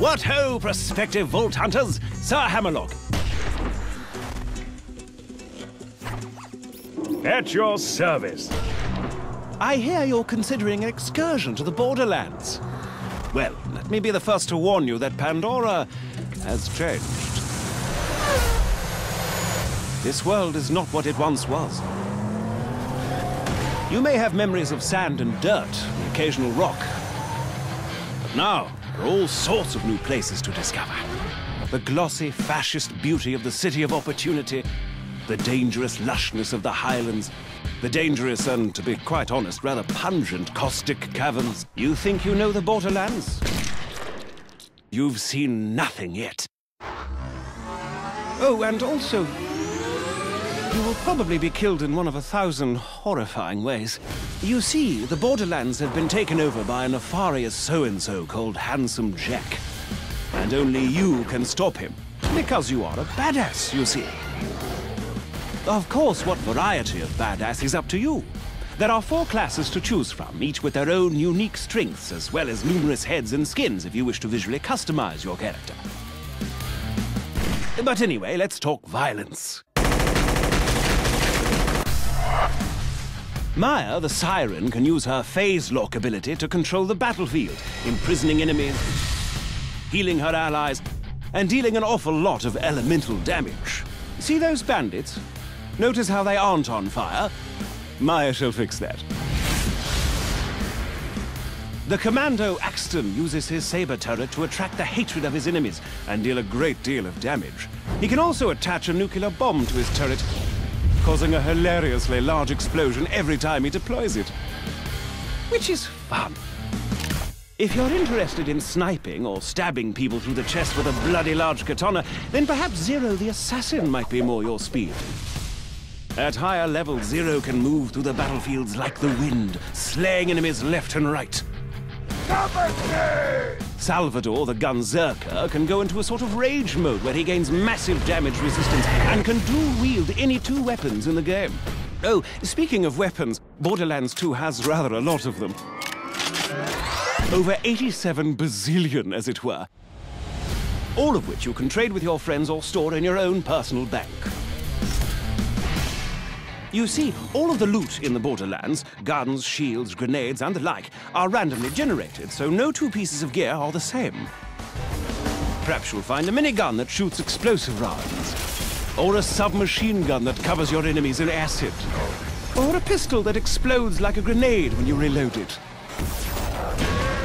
What ho, prospective vault hunters! Sir Hammerlock. At your service. I hear you're considering an excursion to the Borderlands. Well, let me be the first to warn you that Pandora has changed. This world is not what it once was. You may have memories of sand and dirt, the occasional rock. But now, there are all sorts of new places to discover. The glossy, fascist beauty of the City of Opportunity, the dangerous lushness of the Highlands, the dangerous and, to be quite honest, rather pungent caustic caverns. You think you know the Borderlands? You've seen nothing yet. Oh, and also, you will probably be killed in one of 1,000 horrifying ways. You see, the Borderlands have been taken over by a nefarious so-and-so called Handsome Jack. And only you can stop him, because you are a badass, you see. Of course, what variety of badass is up to you. There are 4 classes to choose from, each with their own unique strengths, as well as numerous heads and skins if you wish to visually customize your character. But anyway, let's talk violence. Maya, the Siren, can use her phase lock ability to control the battlefield, imprisoning enemies, healing her allies, and dealing an awful lot of elemental damage. See those bandits? Notice how they aren't on fire? Maya shall fix that. The Commando Axton uses his saber turret to attract the hatred of his enemies and deal a great deal of damage. He can also attach a nuclear bomb to his turret, causing a hilariously large explosion every time he deploys it. Which is fun. If you're interested in sniping or stabbing people through the chest with a bloody large katana, then perhaps Zero the Assassin might be more your speed. At higher levels, Zero can move through the battlefields like the wind, slaying enemies left and right. Salvador, the Gunzerker, can go into a sort of rage mode where he gains massive damage resistance and can dual-wield any 2 weapons in the game. Oh, speaking of weapons, Borderlands 2 has rather a lot of them. Over 87 bazillion, as it were. All of which you can trade with your friends or store in your own personal bank. You see, all of the loot in the Borderlands, guns, shields, grenades, and the like, are randomly generated, so no 2 pieces of gear are the same. Perhaps you'll find a minigun that shoots explosive rounds, or a submachine gun that covers your enemies in acid, or a pistol that explodes like a grenade when you reload it.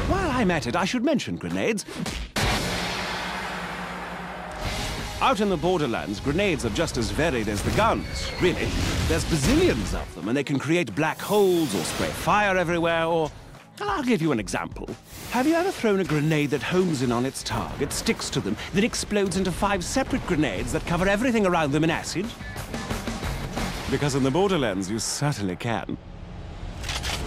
While I'm at it, I should mention grenades. Out in the Borderlands, grenades are just as varied as the guns, really. There's bazillions of them, and they can create black holes or spray fire everywhere, or... Well, I'll give you an example. Have you ever thrown a grenade that homes in on its target, sticks to them, then explodes into 5 separate grenades that cover everything around them in acid? Because in the Borderlands, you certainly can.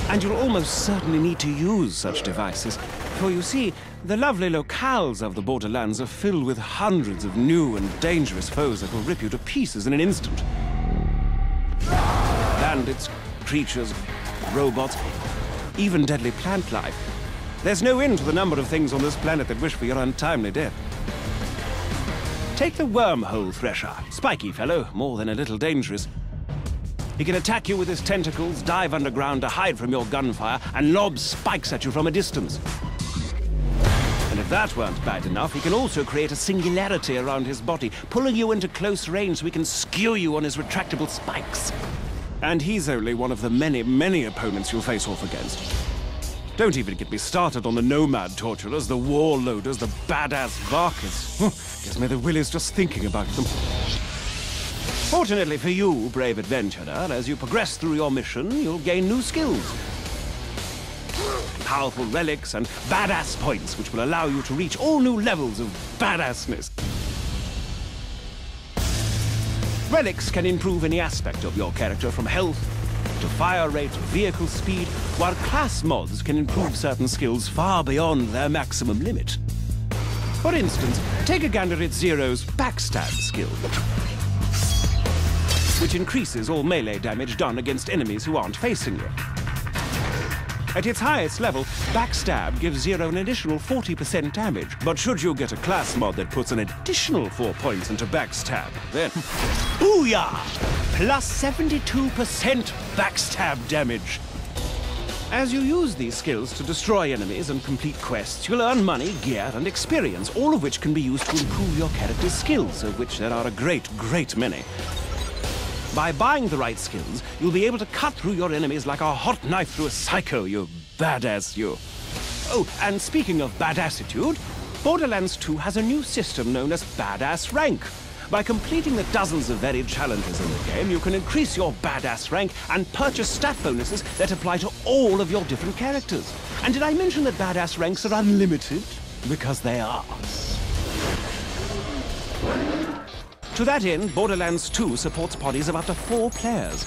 And you'll almost certainly need to use such devices. For you see, the lovely locales of the Borderlands are filled with hundreds of new and dangerous foes that will rip you to pieces in an instant. Bandits, creatures, robots, even deadly plant life. There's no end to the number of things on this planet that wish for your untimely death. Take the wormhole thresher. Spiky fellow, more than a little dangerous. He can attack you with his tentacles, dive underground to hide from your gunfire, and lob spikes at you from a distance. And if that weren't bad enough, he can also create a singularity around his body, pulling you into close range so he can skew you on his retractable spikes. And he's only one of the many, many opponents you'll face off against. Don't even get me started on the nomad torturers, the warlorders, the badass Varkas. Gives me the willies just thinking about them. Fortunately for you, brave adventurer, as you progress through your mission, you'll gain new skills. Powerful relics and badass points, which will allow you to reach all new levels of badassness. Relics can improve any aspect of your character, from health to fire rate to vehicle speed, while class mods can improve certain skills far beyond their maximum limit. For instance, take a gander at Zero's backstab skill, which increases all melee damage done against enemies who aren't facing you. At its highest level, Backstab gives Zero an additional 40% damage. But should you get a class mod that puts an additional 4 points into Backstab, then... Booyah! Plus 72% Backstab damage. As you use these skills to destroy enemies and complete quests, you'll earn money, gear, and experience, all of which can be used to improve your character's skills, of which there are a great, great many. By buying the right skills, you'll be able to cut through your enemies like a hot knife through a psycho, you badass you. Oh, and speaking of badassitude, Borderlands 2 has a new system known as Badass Rank. By completing the dozens of varied challenges in the game, you can increase your badass rank and purchase stat bonuses that apply to all of your different characters. And did I mention that badass ranks are unlimited? Because they are. To that end, Borderlands 2 supports parties of up to 4 players.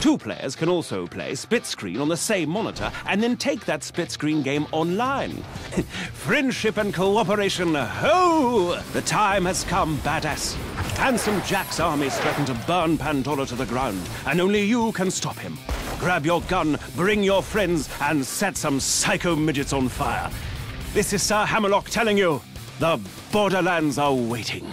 2 players can also play split screen on the same monitor and then take that split screen game online. Friendship and cooperation, ho! The time has come, badass. Handsome Jack's armies threaten to burn Pandora to the ground, and only you can stop him. Grab your gun, bring your friends, and set some psycho midgets on fire. This is Sir Hammerlock telling you, the Borderlands are waiting.